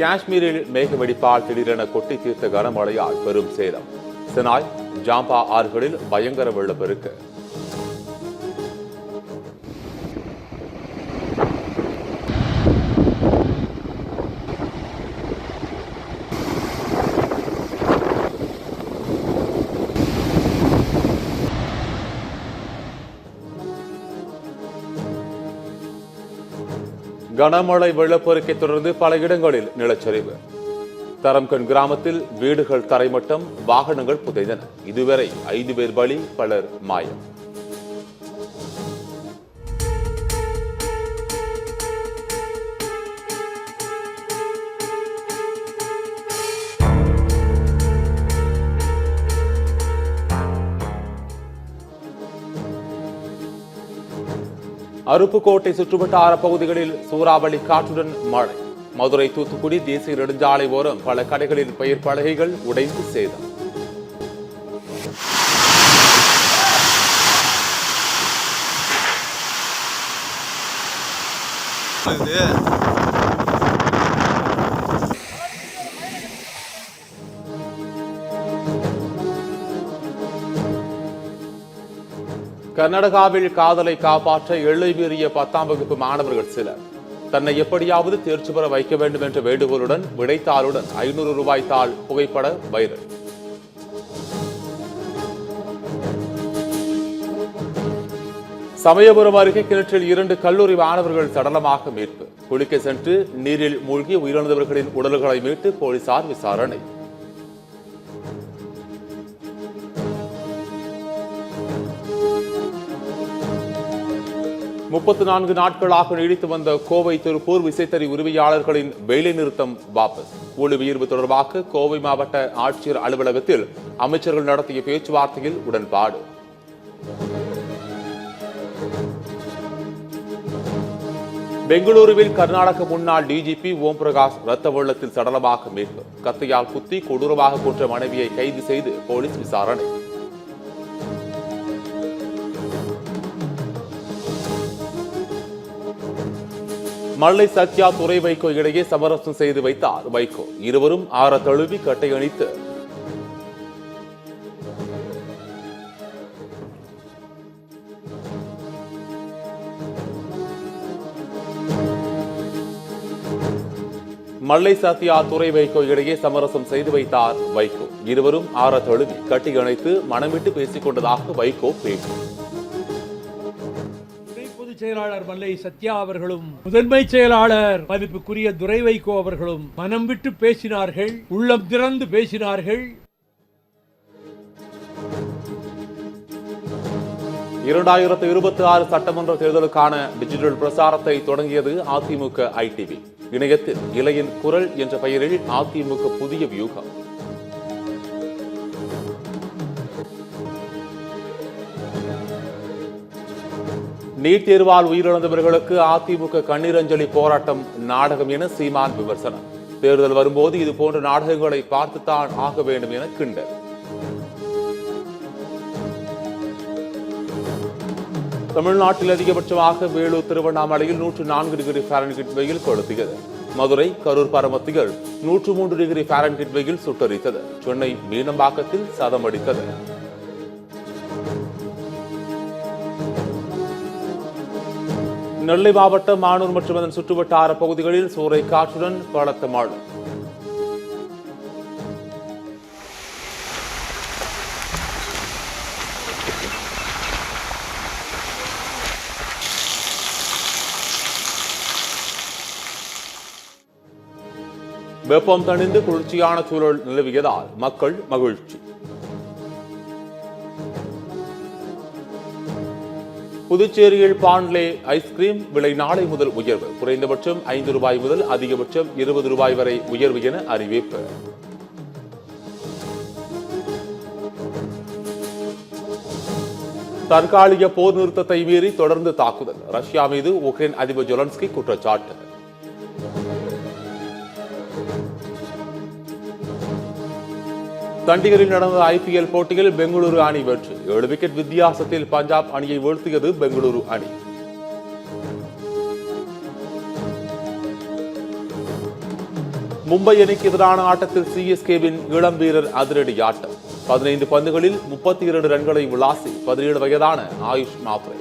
காஷ்மீரில் மேக வெடிப்பால் திடீரென கொட்டி தீர்த்த கனமழையால் பெரும் சேதம். சினாய், ஜாம்பா ஆறுகளில் பயங்கர வெள்ளப்பெருக்கு. கனமழை வெள்ளப்பெருக்கை தொடர்ந்து பல இடங்களில் நிலச்சரிவு. தரம்கன் கிராமத்தில் வீடுகள் தரைமட்டம், வாகனங்கள் புதைந்தன. இதுவரை 5 பேர் பலி, பலர் மாயம். அருப்புக்கோட்டை சுற்றுவட்டார பகுதிகளில் சூறாவளி காற்றுடன் மழை. மதுரை, தூத்துக்குடி தேசிய நெடுஞ்சாலை ஓரம் பல கடைகளில் பெயர் பலகைகள் உடைந்து சேதம். கர்நாடகாவில் காதலை காப்பாற்ற எல்லை மீறிய 10ஆம் வகுப்பு மாணவர்கள் சிலர் தன்னை எப்படியாவது தேர்ச்சி பெற வைக்க வேண்டும் என்ற வேண்டுகோளுடன் விடைத்தாளுடன் 500 ரூபாய் தாள் புகைப்பட வைரல். சமயபுரம் அருகே கிணற்றில் 2 கல்லூரி மாணவர்கள் சடலமாக மீட்பு. குளிக்க சென்று நீரில் மூழ்கி உயிரிழந்தவர்களின் உடல்களை மீட்டு போலீசார் விசாரணை. முப்பத்து 4 நாட்களாக நீடித்து வந்த கோவை திருப்பூர் விசைத்தறி உரிமையாளர்களின் வேலை நிறுத்தம் வாபஸ். ஊழி உயர்வு தொடர்பாக கோவை மாவட்ட ஆட்சியர் அலுவலகத்தில் அமைச்சர்கள் நடத்திய பேச்சுவார்த்தையில் உடன்பாடு. பெங்களூருவில் கர்நாடக முன்னாள் டிஜிபி ஓம் பிரகாஷ் ரத்த வெள்ளத்தில் சடலமாக மீட்பு. கத்தியால் குத்தி கொடூரமாக கொன்ற மனைவியை கைது செய்து போலீஸ் விசாரணை. மல்லை சத்யா, துரை வைகோ இடையே சமரசம் செய்து வைத்தார் வைகோ. இருவரும் ஆற தழுவி கட்டையணித்து மல்லை சத்யா, துரை வைகோ இடையே சமரசம் செய்து வைத்தார் வைகோ. இருவரும் ஆற தழுவி கட்டியணைத்து மனமிட்டு பேசிக் கொண்டதாக வைகோ பேச்சு. செயலாளர் மல்லை சத்யா அவர்களும் முதன்மை செயலாளர் மதிப்புக்குரிய துரை வைகோ அவர்களும் மனம் விட்டு பேசினார்கள், உள்ளம் திறந்து பேசினார்கள். 2026 சட்டமன்ற தேர்தலுக்கான டிஜிட்டல் பிரசாரத்தை தொடங்கியது அதிமுக ஐடிவி. இணையத்தில் இளையின் குரல் என்ற பெயரில் அதிமுக புதிய வியூகம். நீட் தேர்வால் உயிரிழந்தவர்களுக்கு அதிமுக கண்ணீரஞ்சலி போராட்டம் நாடகம் என சீமான் விமர்சனம். தேர்தல் வரும்போது இதுபோன்ற நாடகங்களை பார்த்துத்தான் ஆக வேண்டும் என கிண்டல். தமிழ்நாட்டில் அதிகபட்சமாக வேலூர், திருவண்ணாமலையில் 104 டிகிரி ஃபாரன்ஹீட் வெயில் கொளுத்தியது. மதுரை, கரூர், பரமத்திகள் 103 டிகிரி ஃபாரன்ஹீட் வெயில் சுட்டரித்தது. சென்னை மீனம்பாக்கத்தில் சதமடித்தது. நெல்லை மாவட்டம் மானூர் மற்றும் அதன் சுற்றுவட்டார பகுதிகளில் சூறை காற்றுடன் பலத்த மழை. வெப்பம் தணிந்து குளிர்ச்சியான சூழல் நிலவியதால் மக்கள் மகிழ்ச்சி. புதுச்சேரியில் பான்லே ஐஸ்கிரீம் விலை நாளை முதல் உயர்வு. குறைந்தபட்சம் 5 ரூபாய் முதல் அதிகபட்சம் 20 ரூபாய் வரை உயர்வு என அறிவிப்பு. தற்காலிக போர் நிறுத்தத்தை மீறி தொடர்ந்து தாக்குதல். ரஷ்யா மீது உக்ரைன் அதிபர் ஜெலன்ஸ்கி குற்றச்சாட்டு. சண்டிகரில் நடந்த IPL போட்டியில் பெங்களூரு அணி வெற்றி. 7 விக்கெட் வித்தியாசத்தில் பஞ்சாப் அணியை வீழ்த்தியது பெங்களூரு அணி. மும்பை அணிக்கு எதிரான ஆட்டத்தில் சிஎஸ்கேவின் இளம் வீரர் அதிரடி ஆட்டம். 15 பந்துகளில் 32 ரன்களை விளாசி 17 வயதான ஆயுஷ் மாத்ரே.